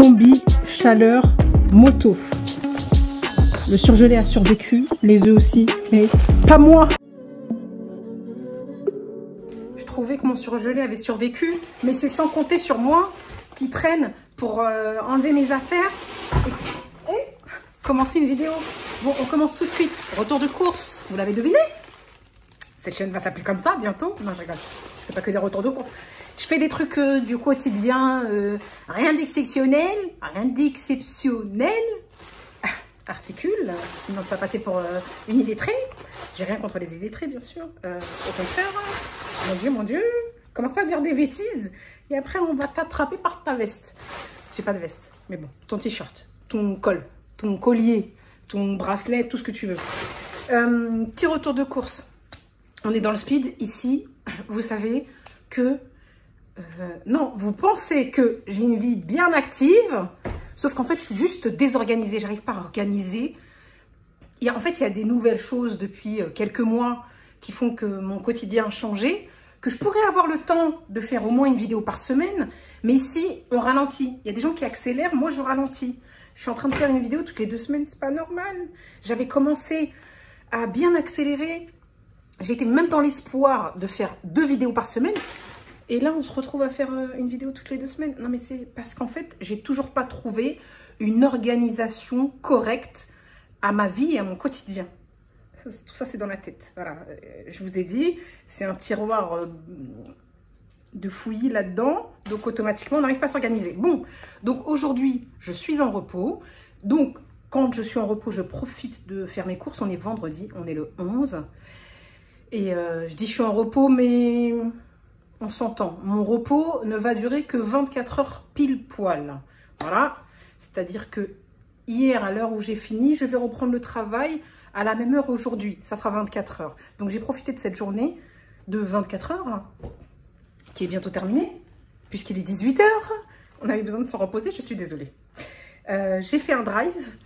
combi chaleur moto. Le surgelé a survécu, les œufs aussi, mais pas moi. Je trouvais que mon surgelé avait survécu, mais c'est sans compter sur moi qui traîne pour enlever mes affaires et commencer une vidéo. Bon, on commence tout de suite. Retour de course, vous l'avez deviné? Cette chaîne va s'appeler comme ça bientôt. Non, je rigole. Je fais pas que des retours de course. Je fais des trucs du quotidien, rien d'exceptionnel, rien d'exceptionnel. Articule, sinon tu vas passer pour une illettrée. J'ai rien contre les illettrés, bien sûr. Au contraire, mon Dieu, commence pas à dire des bêtises. Et après, on va t'attraper par ta veste. J'ai pas de veste, mais bon, ton t-shirt, ton col, ton collier, ton bracelet, tout ce que tu veux. Petit retour de course. On est dans le speed ici. Vous savez que... non, vous pensez que j'ai une vie bien active, sauf qu'en fait, je suis juste désorganisée. J'arrive pas à organiser. En fait, il y a des nouvelles choses depuis quelques mois qui font que mon quotidien a changé, que je pourrais avoir le temps de faire au moins une vidéo par semaine. Mais ici, on ralentit. Il y a des gens qui accélèrent, moi, je ralentis. Je suis en train de faire une vidéo toutes les 2 semaines, c'est pas normal. J'avais commencé à bien accélérer. J'étais même dans l'espoir de faire 2 vidéos par semaine. Et là, on se retrouve à faire une vidéo toutes les 2 semaines. Non, mais c'est parce qu'en fait, j'ai toujours pas trouvé une organisation correcte à ma vie et à mon quotidien. Tout ça, c'est dans la tête. Voilà, je vous ai dit, c'est un tiroir de fouillis là-dedans. Donc, automatiquement, on n'arrive pas à s'organiser. Bon, donc aujourd'hui, je suis en repos. Donc, quand je suis en repos, je profite de faire mes courses. On est vendredi, on est le 11. Et je dis je suis en repos, mais... on s'entend. Mon repos ne va durer que 24 heures pile poil. Voilà. C'est-à-dire que hier, à l'heure où j'ai fini, je vais reprendre le travail à la même heure aujourd'hui. Ça fera 24 heures. Donc, j'ai profité de cette journée de 24 heures, qui est bientôt terminée, puisqu'il est 18 heures. On avait besoin de se reposer, je suis désolée. J'ai fait un drive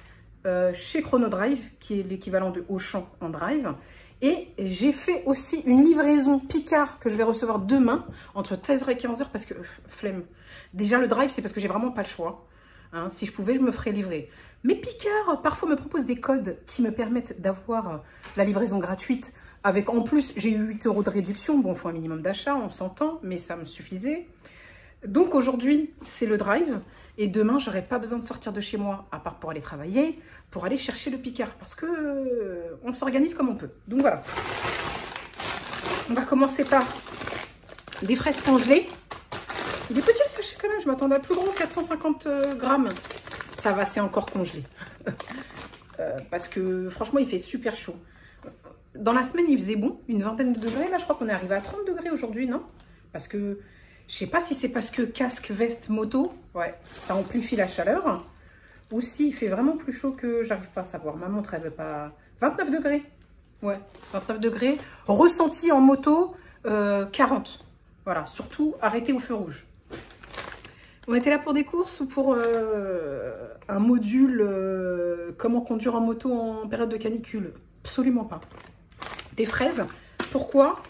chez Chronodrive, qui est l'équivalent de Auchan en drive. Et j'ai fait aussi une livraison Picard que je vais recevoir demain entre 13h et 15h parce que flemme. Déjà le drive c'est parce que j'ai vraiment pas le choix. Hein, si je pouvais je me ferais livrer. Mais Picard parfois me propose des codes qui me permettent d'avoir la livraison gratuite. Avec en plus j'ai eu 8 € de réduction. Bon, il faut un minimum d'achat, on s'entend, mais ça me suffisait. Donc aujourd'hui c'est le drive. Et demain, j'aurai pas besoin de sortir de chez moi, à part pour aller travailler, pour aller chercher le Picard. Parce que on s'organise comme on peut. Donc voilà. On va commencer par des fraises congelées. Il est petit le sachet quand même. Je m'attendais à plus gros, 450 grammes. Ça va, c'est encore congelé. Parce que franchement, il fait super chaud. Dans la semaine, il faisait bon, une vingtaine de degrés. Là, je crois qu'on est arrivé à 30 degrés aujourd'hui, non? Parce que... je sais pas si c'est parce que casque, veste, moto, ouais, ça amplifie la chaleur. Ou s'il fait vraiment plus chaud que j'arrive pas à savoir. Ma montre, elle veut pas... 29 degrés. Ouais, 29 degrés. Ressenti en moto, 40. Voilà, surtout arrêté au feu rouge. On était là pour des courses ou pour un module comment conduire en moto en période de canicule? Absolument pas. Des fraises. Pourquoi ?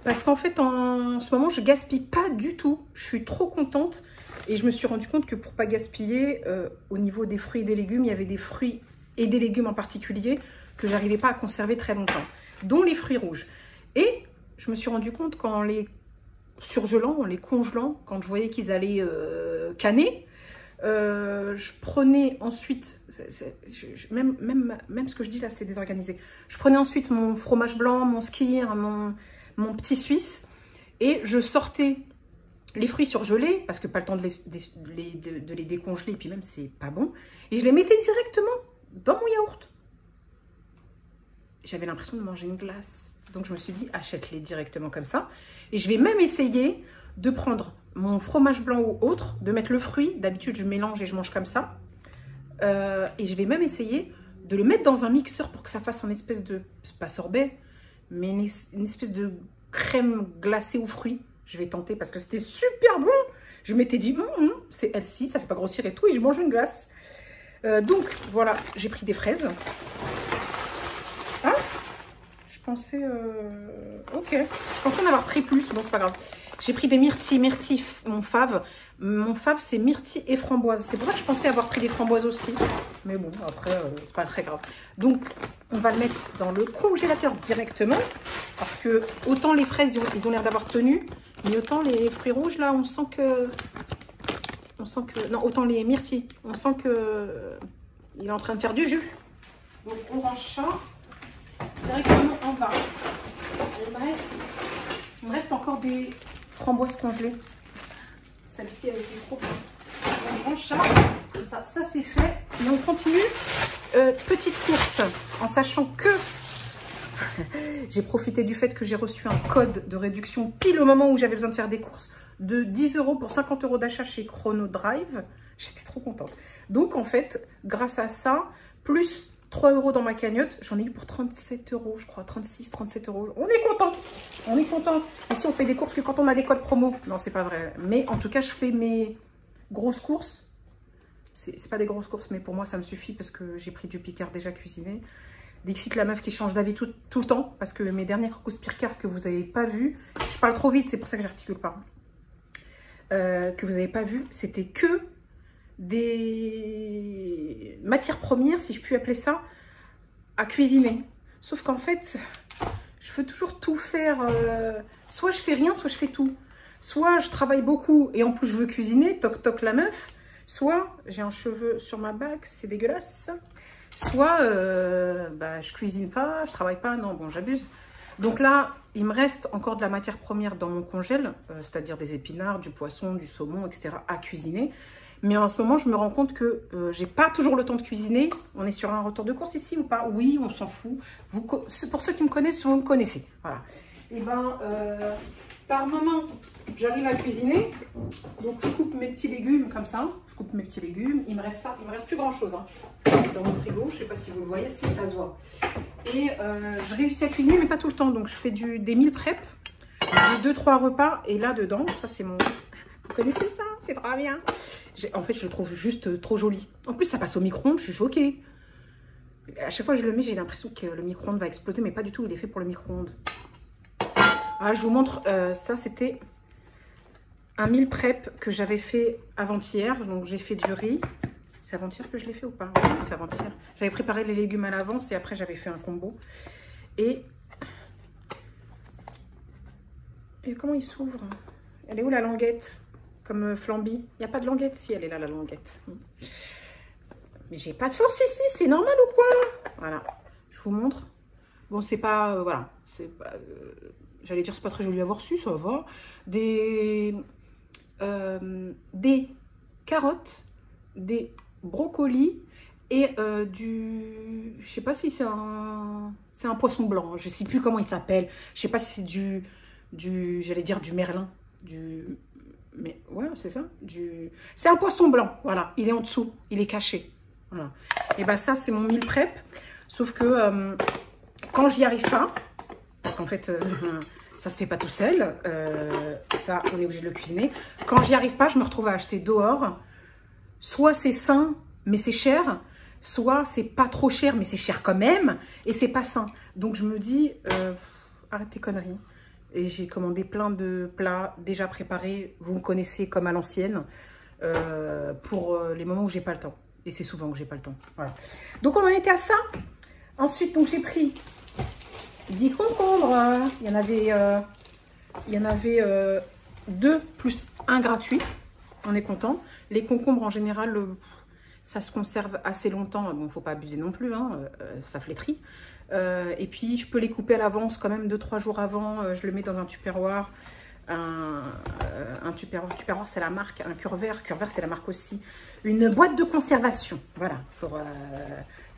Parce qu'en fait, en ce moment, je gaspille pas du tout. Je suis trop contente. Et je me suis rendu compte que pour pas gaspiller, au niveau des fruits et des légumes, il y avait des fruits et des légumes en particulier que j'arrivais pas à conserver très longtemps, dont les fruits rouges. Et je me suis rendu compte qu'en les surgelant, en les congelant, quand je voyais qu'ils allaient caner, je prenais ensuite, même ce que je dis là, c'est désorganisé. Je prenais ensuite mon fromage blanc, mon skyr, mon petit suisse, et je sortais les fruits surgelés, parce que pas le temps de les décongeler, et puis même c'est pas bon, et je les mettais directement dans mon yaourt. J'avais l'impression de manger une glace, donc je me suis dit achète-les directement comme ça, et je vais même essayer de prendre mon fromage blanc ou autre, de mettre le fruit, d'habitude je mélange et je mange comme ça, et je vais même essayer de le mettre dans un mixeur pour que ça fasse un espèce de, pas sorbet, mais une espèce de crème glacée aux fruits. Je vais tenter parce que c'était super bon. Je m'étais dit, c'est healthy, ça fait pas grossir et tout, et je mange une glace. Donc, voilà, j'ai pris des fraises. Hein, je pensais... Ok. Je pensais en avoir pris plus. Bon, c'est pas grave. J'ai pris des myrtilles. Myrtilles, mon fave. Mon fave, c'est myrtilles et framboises. C'est pour ça que je pensais avoir pris des framboises aussi. Mais bon, après, c'est pas très grave. Donc, on va le mettre dans le congélateur directement. Parce que autant les fraises, ils ont l'air d'avoir tenu. Mais autant les fruits rouges, là, on sent que... Non, autant les myrtilles. On sent que... il est en train de faire du jus. Donc, on range ça directement en bas. Il me reste encore des framboises congelées. Celle-ci, elle était trop bien. On range ça, comme ça. Ça, c'est fait. Et on continue. Petite course, en sachant que j'ai profité du fait que j'ai reçu un code de réduction pile au moment où j'avais besoin de faire des courses de 10 € pour 50 € d'achat chez Chrono Drive. J'étais trop contente. Donc, en fait, grâce à ça, plus 3 € dans ma cagnotte, j'en ai eu pour 37 €, je crois, 36, 37 €. On est content. On est content. Ici, on fait des courses que quand on a des codes promo. Non, c'est pas vrai. Mais en tout cas, je fais mes grosses courses. C'est pas des grosses courses, mais pour moi, ça me suffit parce que j'ai pris du Picard déjà cuisiné. Dixit, la meuf qui change d'avis tout le temps. Parce que mes dernières courses Picard que vous n'avez pas vues, je parle trop vite, c'est pour ça que j'articule pas. Que vous n'avez pas vu, c'était que des matières premières, si je puis appeler ça, à cuisiner. Sauf qu'en fait, je veux toujours tout faire. Soit je fais rien, soit je fais tout. Soit je travaille beaucoup et en plus je veux cuisiner, toc toc la meuf. Soit j'ai un cheveu sur ma bague, c'est dégueulasse. Soit je cuisine pas, je travaille pas, non bon j'abuse. Donc là, il me reste encore de la matière première dans mon congèle, c'est-à-dire des épinards, du poisson, du saumon, etc. à cuisiner. Mais en ce moment, je me rends compte que j'ai pas toujours le temps de cuisiner. On est sur un retour de course ici ou pas? Oui, on s'en fout. Pour ceux qui me connaissent, vous me connaissez. Voilà. Et ben, par moment, j'arrive à cuisiner. Donc, je coupe mes petits légumes comme ça. Je coupe mes petits légumes. Il me reste ça. Il me reste plus grand-chose hein, dans mon frigo. Je sais pas si vous le voyez. Si, ça se voit. Et je réussis à cuisiner, mais pas tout le temps. Donc, je fais des meal prep. J'ai 2-3 repas. Et là-dedans, ça, c'est mon... Vous connaissez ça? C'est trop bien. En fait, je le trouve juste trop joli. En plus, ça passe au micro-ondes. Je suis choquée. À chaque fois que je le mets, j'ai l'impression que le micro-ondes va exploser. Mais pas du tout. Il est fait pour le micro-ondes. Voilà, je vous montre. Ça, c'était un meal prep que j'avais fait avant-hier. Donc, j'ai fait du riz. C'est avant-hier que je l'ai fait ou pas? Oui, c'est avant-hier. J'avais préparé les légumes à l'avance et après, j'avais fait un combo. Et comment il s'ouvre? Elle est où la languette? Comme Flamby. Il n'y a pas de languette? Si, elle est là, la languette. Mais j'ai pas de force ici, c'est normal ou quoi? Voilà, je vous montre. Bon, c'est pas... voilà, c'est pas... j'allais dire, c'est pas très joli à voir su, ça va. Des carottes, des brocolis et du... Je sais pas si c'est un poisson blanc. Je sais plus comment il s'appelle. Je sais pas si c'est du j'allais dire du merlin. Mais ouais, c'est ça. C'est un poisson blanc, voilà. Il est en dessous, il est caché. Voilà. Et ben ça, c'est mon meal prep. Sauf que quand j'y arrive pas, parce qu'en fait, ça se fait pas tout seul. Ça, on est obligé de le cuisiner. Quand j'y arrive pas, je me retrouve à acheter dehors. Soit c'est sain, mais c'est cher. Soit c'est pas trop cher, mais c'est cher quand même. Et c'est pas sain. Donc je me dis, arrête tes conneries. Et j'ai commandé plein de plats déjà préparés, vous me connaissez comme à l'ancienne, pour les moments où j'ai pas le temps. Et c'est souvent que j'ai pas le temps. Voilà. Donc on en était à ça. Ensuite, donc j'ai pris 10 concombres. Il y en avait 2 plus 1 gratuit. On est content. Les concombres en général, ça se conserve assez longtemps. Bon, faut pas abuser non plus, hein, ça flétrit. Et puis, je peux les couper à l'avance quand même 2-3 jours avant. Je le mets dans un tupperware. Un tupperware, c'est la marque. Un Curvert, c'est la marque aussi. Une boîte de conservation. Voilà, pour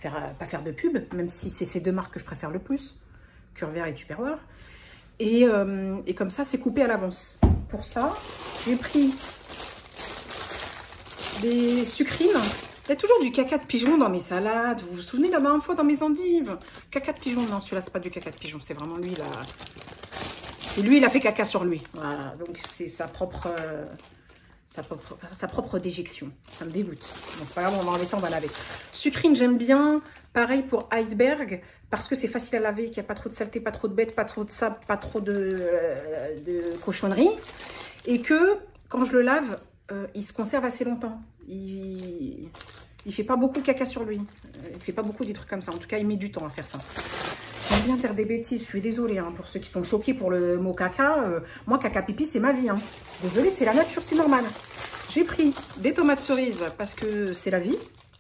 pas faire de pub, même si c'est ces 2 marques que je préfère le plus. Curvert et tupperware. Et comme ça, c'est coupé à l'avance. Pour ça, j'ai pris des sucrines. Il y a toujours du caca de pigeon dans mes salades. Vous vous souvenez la dernière fois dans mes endives? Caca de pigeon. Non, celui-là, c'est pas du caca de pigeon. C'est vraiment lui, là. C'est lui, il a fait caca sur lui. Voilà. Donc, c'est sa propre sa propre déjection. Ça me dégoûte. Bon, c'est pas grave, on va enlever ça, on va laver. Sucrine, j'aime bien. Pareil pour Iceberg, parce que c'est facile à laver, qu'il n'y a pas trop de saleté, pas trop de bêtes, pas trop de sable, pas trop de cochonneries. Et que, quand je le lave, il se conserve assez longtemps. Il fait pas beaucoup caca sur lui. Il fait pas beaucoup des trucs comme ça. En tout cas, il met du temps à faire ça. J'aime bien dire des bêtises. Je suis désolée hein, pour ceux qui sont choqués pour le mot caca. Moi, caca pipi, c'est ma vie. Hein. Je suis désolée, c'est la nature, c'est normal. J'ai pris des tomates cerises parce que c'est la vie.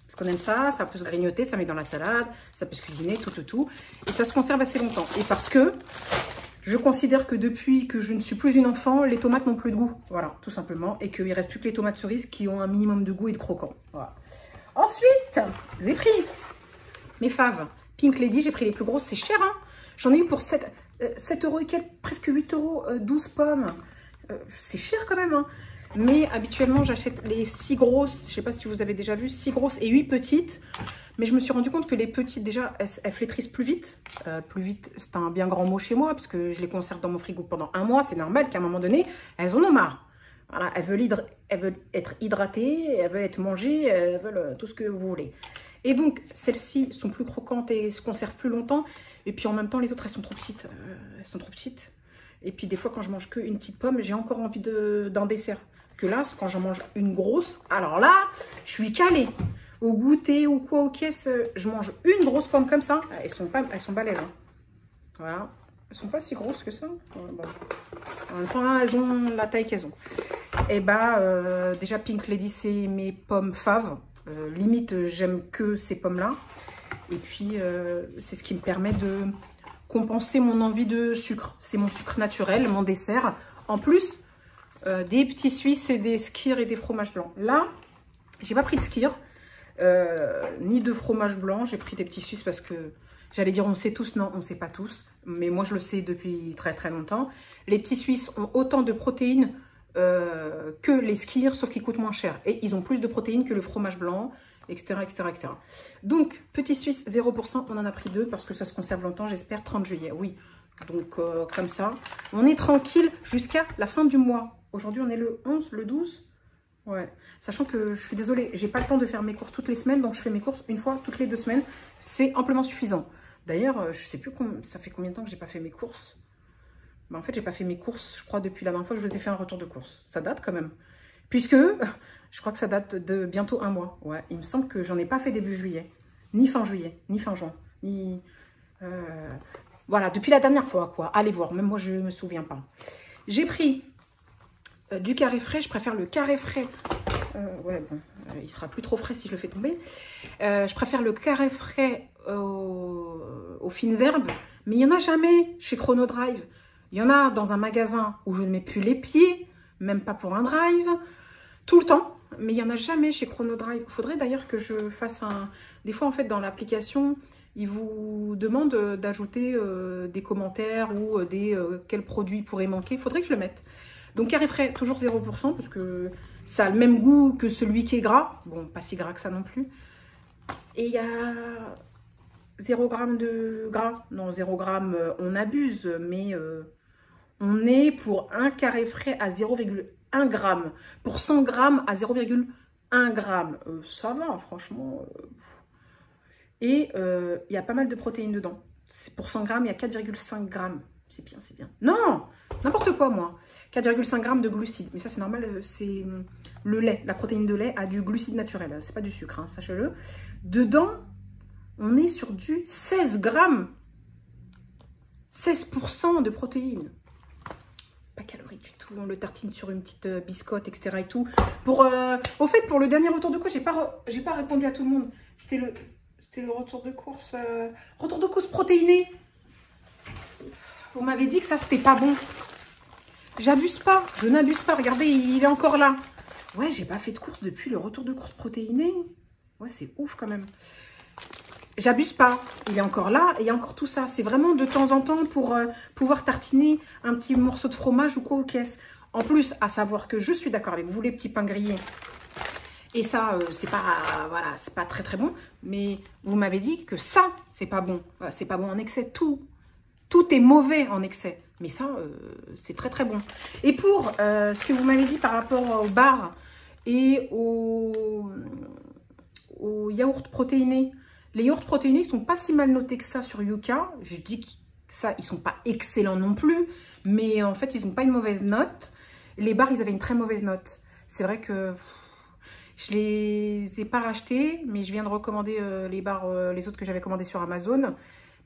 Parce qu'on aime ça, ça peut se grignoter, ça met dans la salade, ça peut se cuisiner, tout. Et ça se conserve assez longtemps. Et parce que je considère que depuis que je ne suis plus une enfant, les tomates n'ont plus de goût. Voilà, tout simplement. Et qu'il ne reste plus que les tomates cerises qui ont un minimum de goût et de croquant. Voilà. Ensuite, j'ai pris mes faves. Pink Lady, j'ai pris les plus grosses. C'est cher, hein. J'en ai eu pour 7 € et quelques, presque 8 €, 12 pommes. C'est cher quand même, hein. Mais habituellement, j'achète les 6 grosses. Je ne sais pas si vous avez déjà vu, 6 grosses et 8 petites. Mais je me suis rendu compte que les petites, déjà, elles flétrissent plus vite. Plus vite, c'est un bien grand mot chez moi, parce que je les conserve dans mon frigo pendant un mois. C'est normal qu'à un moment donné, elles en ont marre. Voilà, elles veulent être hydratées, elles veulent être mangées, elles veulent tout ce que vous voulez. Et donc, celles-ci sont plus croquantes et se conservent plus longtemps. Et puis en même temps, les autres, elles sont trop petites. Elles sont trop petites. Et puis des fois, quand je mange qu'une petite pomme, j'ai encore envie d'un dessert. Que là, quand j'en mange une grosse, alors là, je suis calée. Au goûter ou quoi, aux caisses, je mange une grosse pomme comme ça. Elles sont balèzes. Hein. Voilà. Elles sont pas si grosses que ça. Bon. En même temps, elles ont la taille qu'elles ont. Et bah, déjà, Pink Lady, c'est mes pommes faves. Limite, j'aime que ces pommes-là. Et puis, c'est ce qui me permet de compenser mon envie de sucre. C'est mon sucre naturel, mon dessert. En plus, des petits Suisses et des skyrs et des fromages blancs. Là, j'ai pas pris de skyrs, ni de fromage blanc. J'ai pris des petits Suisses parce que j'allais dire on sait tous. Non, on sait pas tous. Mais moi, je le sais depuis très très longtemps. Les petits Suisses ont autant de protéines que les skyrs, sauf qu'ils coûtent moins cher. Et ils ont plus de protéines que le fromage blanc, etc. etc. Donc, petit Suisse, 0%. On en a pris 2 parce que ça se conserve longtemps, j'espère, 30 juillet. Oui, donc comme ça. On est tranquille jusqu'à la fin du mois. Aujourd'hui, on est le 11, le 12. Ouais, sachant que je suis désolée, j'ai pas le temps de faire mes courses toutes les semaines, donc je fais mes courses une fois toutes les 2 semaines. C'est amplement suffisant. D'ailleurs, je sais plus ça fait combien de temps que j'ai pas fait mes courses. Ben, en fait, j'ai pas fait mes courses, je crois, depuis la dernière fois que je vous ai fait un retour de course. Ça date quand même. Puisque, je crois que ça date de bientôt un mois. Ouais, il me semble que j'en ai pas fait début juillet. Ni fin juillet, ni fin juin, ni... Voilà, depuis la dernière fois, quoi. Allez voir, même moi, je me souviens pas. J'ai pris du carré frais. Je préfère le carré frais. Ouais, bon, il sera plus trop frais si je le fais tomber. Je préfère le carré frais aux fines herbes. Mais il n'y en a jamais chez Chrono Drive. Il y en a dans un magasin où je ne mets plus les pieds, même pas pour un drive, tout le temps. Mais il n'y en a jamais chez Chrono Drive. Il faudrait d'ailleurs que je fasse un... Des fois, en fait, dans l'application, ils vous demandent d'ajouter des commentaires ou quels produits pourraient manquer. Il faudrait que je le mette. Donc, carré frais, toujours 0%, parce que ça a le même goût que celui qui est gras. Bon, pas si gras que ça non plus. Et il y a 0 g de gras. Non, 0 g, on abuse, mais... on est pour un carré frais à 0,1 g. Pour 100 g à 0,1 g. Ça va, franchement. Et il y a pas mal de protéines dedans. Pour 100 g, il y a 4,5 g. C'est bien, c'est bien. Non, n'importe quoi, moi. 4,5 g de glucides. Mais ça, c'est normal, c'est le lait. La protéine de lait a du glucide naturel. C'est pas du sucre, hein, sachez-le. Dedans, on est sur du 16 g. 16% de protéines. Pas calories du tout, on le tartine sur une petite biscotte, etc. et tout. Au fait, pour le dernier retour de course, j'ai pas répondu à tout le monde. C'était le retour de course. Retour de course protéiné. Vous m'avez dit que ça, c'était pas bon. J'abuse pas, je n'abuse pas. Regardez, il est encore là. Ouais, j'ai pas fait de course depuis le retour de course protéiné. Ouais, c'est ouf quand même. J'abuse pas, il est encore là et il y a encore tout ça. C'est vraiment de temps en temps pour pouvoir tartiner un petit morceau de fromage ou quoi aux caisses. En plus, à savoir que je suis d'accord avec vous, les petits pains grillés. Et ça, c'est pas, voilà, c'est pas très très bon. Mais vous m'avez dit que ça, c'est pas bon. Voilà, c'est pas bon en excès. Tout est mauvais en excès. Mais ça, c'est très très bon. Et pour ce que vous m'avez dit par rapport aux barres, et aux yaourts protéinés. Les yaourts protéinés, ils sont pas si mal notés que ça sur Yuka. Je dis que ça, ils sont pas excellents non plus, mais en fait, ils n'ont pas une mauvaise note. Les bars, ils avaient une très mauvaise note. C'est vrai que je les ai pas rachetés, mais je viens de recommander les bars, les autres que j'avais commandés sur Amazon.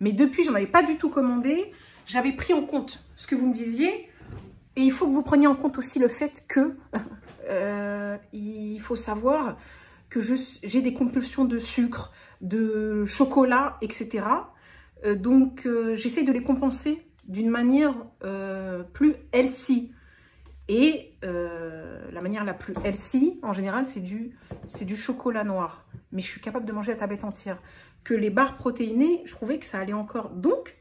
Mais depuis, j'en avais pas du tout commandé. J'avais pris en compte ce que vous me disiez. Et il faut que vous preniez en compte aussi le fait que il faut savoir que j'ai des compulsions de sucre, de chocolat, etc. Donc, j'essaye de les compenser d'une manière plus healthy. Et la manière la plus healthy, en général, c'est du chocolat noir. Mais je suis capable de manger la tablette entière. Que les barres protéinées, je trouvais que ça allait encore. Donc,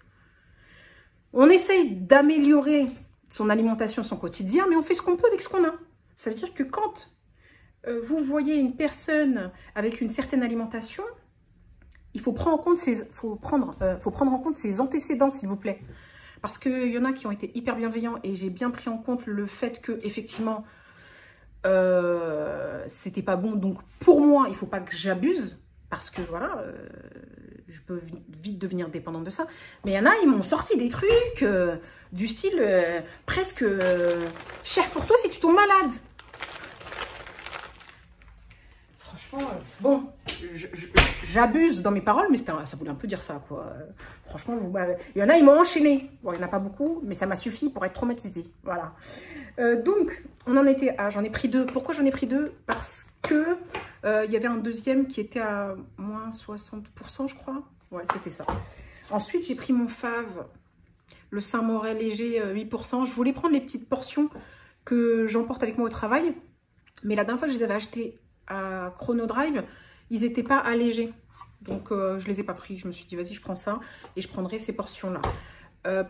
on essaye d'améliorer son alimentation, son quotidien, mais on fait ce qu'on peut avec ce qu'on a. Ça veut dire que quand vous voyez une personne avec une certaine alimentation, il faut prendre en compte ses antécédents, s'il vous plaît. Parce qu'il y en a qui ont été hyper bienveillants et j'ai bien pris en compte le fait que, effectivement, c'était pas bon. Donc, pour moi, il ne faut pas que j'abuse. Parce que, voilà, je peux vite devenir dépendante de ça. Mais il y en a, ils m'ont sorti des trucs du style presque cher pour toi si tu tombes malade. Franchement, bon, j'abuse dans mes paroles, mais ça voulait un peu dire ça, quoi. Franchement, il y en a, ils m'ont enchaîné. Bon, il n'y en a pas beaucoup, mais ça m'a suffi pour être traumatisée. Voilà. Donc, on en était à... J'en ai pris 2. Pourquoi j'en ai pris 2? Parce que il y avait un deuxième qui était à moins 60%, je crois. Ouais, c'était ça. Ensuite, j'ai pris mon fave, le Saint-Morel léger 8%. Je voulais prendre les petites portions que j'emporte avec moi au travail. Mais la dernière fois que je les avais achetés à Chrono Drive, ils n'étaient pas allégés. Donc, je ne les ai pas pris. Je me suis dit, vas-y, je prends ça et je prendrai ces portions-là.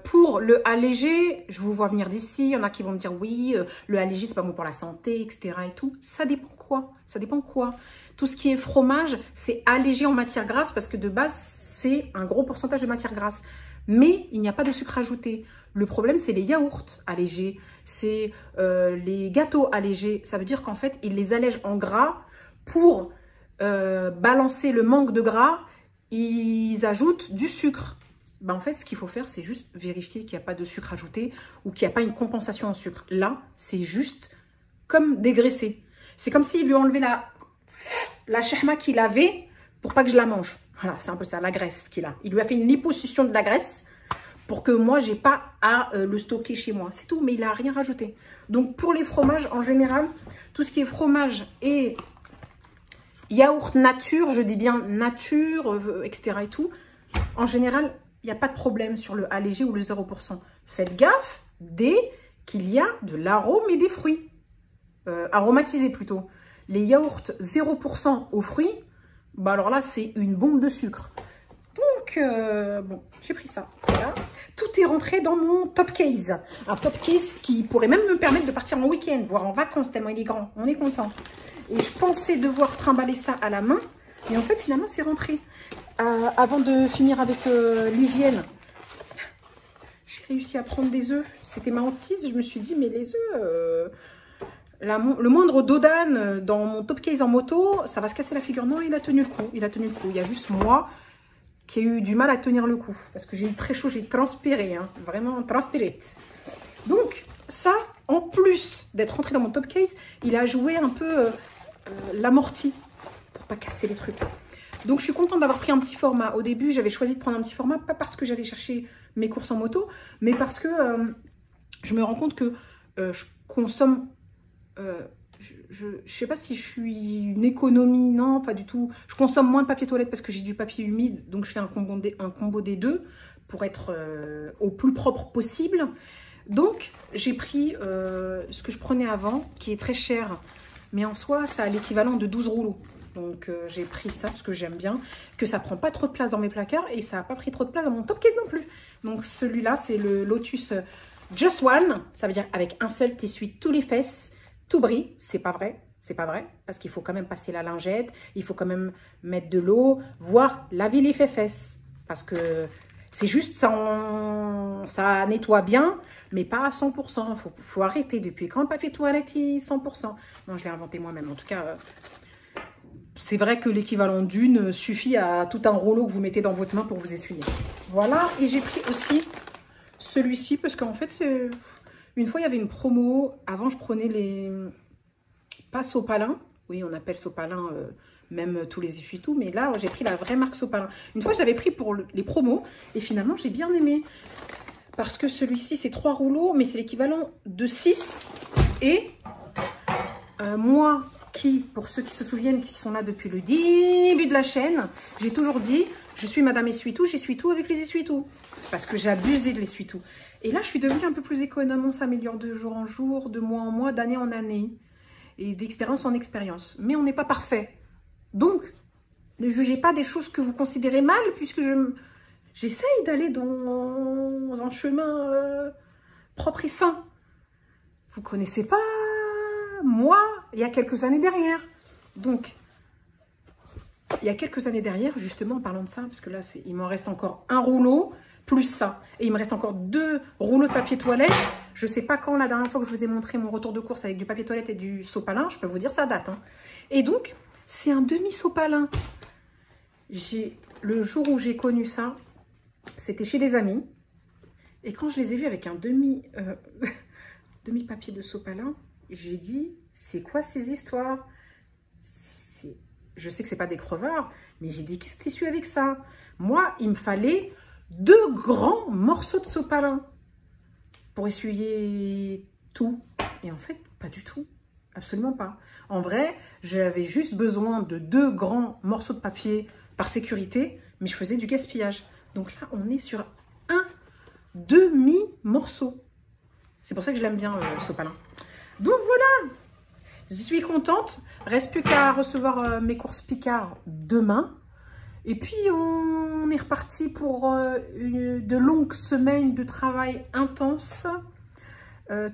Pour le allégé, je vous vois venir d'ici. Il y en a qui vont me dire, oui, le allégé, c'est pas bon pour la santé, etc. et tout. Ça dépend quoi? Ça dépend quoi? Tout ce qui est fromage, c'est allégé en matière grasse parce que de base, c'est un gros pourcentage de matière grasse. Mais il n'y a pas de sucre ajouté. Le problème, c'est les yaourts allégés, c'est les gâteaux allégés. Ça veut dire qu'en fait, ils les allègent en gras pour balancer le manque de gras. Ils ajoutent du sucre. Ben en fait, ce qu'il faut faire, c'est juste vérifier qu'il n'y a pas de sucre ajouté ou qu'il n'y a pas une compensation en sucre. Là, c'est juste comme dégraisser. C'est comme s'il lui enlevait la shahma qu'il avait pour pas que je la mange. Voilà, c'est un peu ça, la graisse qu'il a. Il lui a fait une liposuction de la graisse pour que moi, j'ai pas à le stocker chez moi. C'est tout, mais il n'a rien rajouté. Donc, pour les fromages, en général, tout ce qui est fromage et yaourt nature, je dis bien nature, etc. et tout, en général, il n'y a pas de problème sur le allégé ou le 0%. Faites gaffe dès qu'il y a de l'arôme et des fruits. Aromatisés plutôt. Les yaourts 0% aux fruits, bah alors là, c'est une bombe de sucre. Donc, bon, j'ai pris ça. Voilà. Tout est rentré dans mon top case. Un top case qui pourrait même me permettre de partir en week-end, voire en vacances, tellement il est grand. On est content. Et je pensais devoir trimballer ça à la main. Et en fait, finalement, c'est rentré. Avant de finir avec l'hygiène, j'ai réussi à prendre des œufs. C'était ma hantise. Je me suis dit, mais les œufs, le moindre dodane dans mon top case en moto, ça va se casser la figure. Non, il a tenu le coup. Il a tenu le coup. Il y a juste moi qui ai eu du mal à tenir le coup. Parce que j'ai eu très chaud, j'ai transpiré. Hein, vraiment transpiré. Donc, ça, en plus d'être rentré dans mon top case, il a joué un peu l'amorti pour pas casser les trucs. Donc, je suis contente d'avoir pris un petit format. Au début, j'avais choisi de prendre un petit format, pas parce que j'allais chercher mes courses en moto, mais parce que je me rends compte que je consomme... je sais pas si je suis une économie, non, pas du tout. Je consomme moins de papier toilette parce que j'ai du papier humide, donc je fais un combo des deux pour être au plus propre possible. Donc, j'ai pris ce que je prenais avant, qui est très cher, mais en soi, ça a l'équivalent de 12 rouleaux. Donc, j'ai pris ça parce que j'aime bien, que ça prend pas trop de place dans mes placards et ça n'a pas pris trop de place dans mon top case non plus. Donc, celui-là, c'est le Lotus Just One. Ça veut dire avec un seul, t'essuies tous les fesses, tout brille. C'est pas vrai. C'est pas vrai parce qu'il faut quand même passer la lingette, il faut quand même mettre de l'eau, voire laver les fesses. Parce que C'est juste, ça nettoie bien, mais pas à 100%. Faut arrêter. Depuis quand le papier toilette est 100%? Non, je l'ai inventé moi-même. En tout cas, c'est vrai que l'équivalent d'une suffit à tout un rouleau que vous mettez dans votre main pour vous essuyer. Voilà. Et j'ai pris aussi celui-ci parce qu'en fait, une fois, il y avait une promo. Avant, je prenais les... Pas Sopalin. Oui, on appelle Sopalin même tous les essuie-tout. Mais là, j'ai pris la vraie marque Sopalin. Une fois, j'avais pris pour les promos. Et finalement, j'ai bien aimé. Parce que celui-ci, c'est 3 rouleaux. Mais c'est l'équivalent de 6. Et moi, pour ceux qui se souviennent, qui sont là depuis le début de la chaîne, j'ai toujours dit, je suis Madame Essuie-tout, j'essuie tout avec les essuie-tout. Parce que j'ai abusé de l'essuie-tout. Et là, je suis devenue un peu plus économe. On s'améliore de jour en jour, de mois en mois, d'année en année. Et d'expérience en expérience. Mais on n'est pas parfait. Donc, ne jugez pas des choses que vous considérez mal, puisque j'essaye d'aller dans un chemin propre et sain. Vous ne connaissez pas moi, il y a quelques années derrière. Donc, il y a quelques années derrière, justement, en parlant de ça, parce que là, il m'en reste encore un rouleau, plus ça. Et il me reste encore 2 rouleaux de papier toilette. Je ne sais pas quand, la dernière fois que je vous ai montré mon retour de course avec du papier toilette et du sopalin, je peux vous dire, ça date. Hein. Et donc, c'est un demi-sopalin. Le jour où j'ai connu ça, c'était chez des amis. Et quand je les ai vus avec un demi-papier de sopalin, j'ai dit, c'est quoi ces histoires? Je sais que c'est pas des crevards, mais j'ai dit, qu'est-ce que tu essuies avec ça? Moi, il me fallait 2 grands morceaux de sopalin pour essuyer tout. Et en fait, pas du tout. Absolument pas. En vrai, j'avais juste besoin de 2 grands morceaux de papier par sécurité, mais je faisais du gaspillage. Donc là, on est sur un demi-morceau. C'est pour ça que je l'aime bien, le sopalin. Donc voilà, je suis contente. Reste plus qu'à recevoir mes courses Picard demain. Et puis, on est reparti pour de longues semaines de travail intense,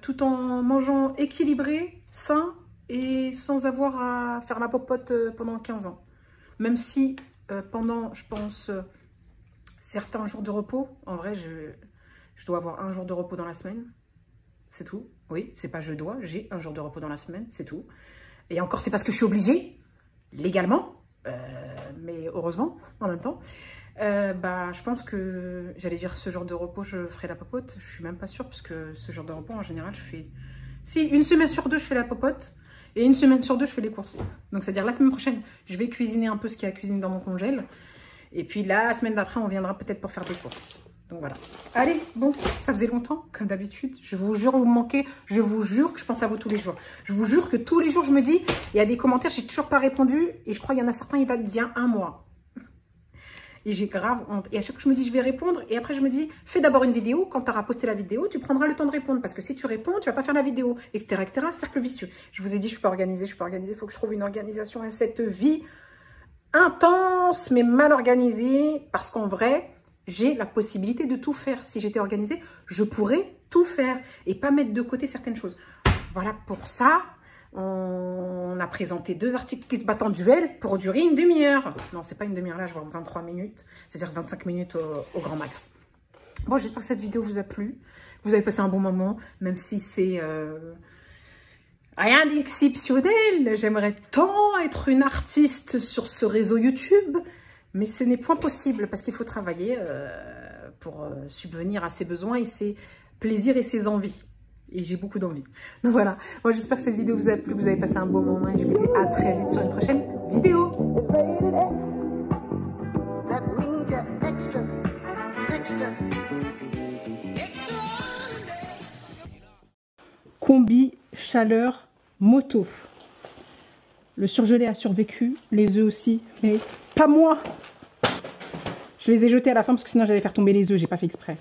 tout en mangeant équilibré, sain et sans avoir à faire la popote pendant 15 ans. Même si pendant, je pense, certains jours de repos, en vrai, je dois avoir un jour de repos dans la semaine. C'est tout. Oui, c'est pas je dois, j'ai un jour de repos dans la semaine, c'est tout. Et encore, c'est parce que je suis obligée, légalement, mais heureusement, en même temps. Je pense que, j'allais dire, ce jour de repos, je ferai la popote. Je suis même pas sûre, parce que ce jour de repos, en général, je fais... Si, une semaine sur 2, je fais la popote, et une semaine sur 2, je fais les courses. Donc, c'est-à-dire, la semaine prochaine, je vais cuisiner un peu ce qu'il y a à cuisiner dans mon congèle. Et puis, la semaine d'après, on viendra peut-être pour faire des courses. Donc voilà. Allez, bon, ça faisait longtemps, comme d'habitude. Je vous jure, vous me manquez. Je vous jure que je pense à vous tous les jours. Je vous jure que tous les jours, je me dis, il y a des commentaires, j'ai toujours pas répondu. Et je crois qu'il y en a certains, ils datent d'il y a 1 mois. Et j'ai grave honte. Et à chaque fois, je me dis, je vais répondre. Et après, je me dis, fais d'abord une vidéo. Quand tu auras posté la vidéo, tu prendras le temps de répondre. Parce que si tu réponds, tu vas pas faire la vidéo, etc., etc. Cercle vicieux. Je vous ai dit, je suis pas organisée, je suis pas organisée. Il faut que je trouve une organisation à cette vie intense, mais mal organisée. Parce qu'en vrai... j'ai la possibilité de tout faire. Si j'étais organisée, je pourrais tout faire et pas mettre de côté certaines choses. Voilà, pour ça, on a présenté 2 articles qui se battent en duel pour durer une demi-heure. Non, c'est pas une demi-heure là, je vois 23 minutes, c'est-à-dire 25 minutes au grand max. Bon, j'espère que cette vidéo vous a plu. Vous avez passé un bon moment, même si c'est rien d'exceptionnel. J'aimerais tant être une artiste sur ce réseau YouTube. Mais ce n'est point possible parce qu'il faut travailler pour subvenir à ses besoins et ses plaisirs et ses envies. Et j'ai beaucoup d'envie. Donc voilà, moi j'espère que cette vidéo vous a plu, vous avez passé un bon moment et je vous dis à très vite sur une prochaine vidéo. Combi chaleur moto. Le surgelé a survécu, les œufs aussi, mais pas moi. Je les ai jetés à la fin parce que sinon j'allais faire tomber les œufs, j'ai pas fait exprès.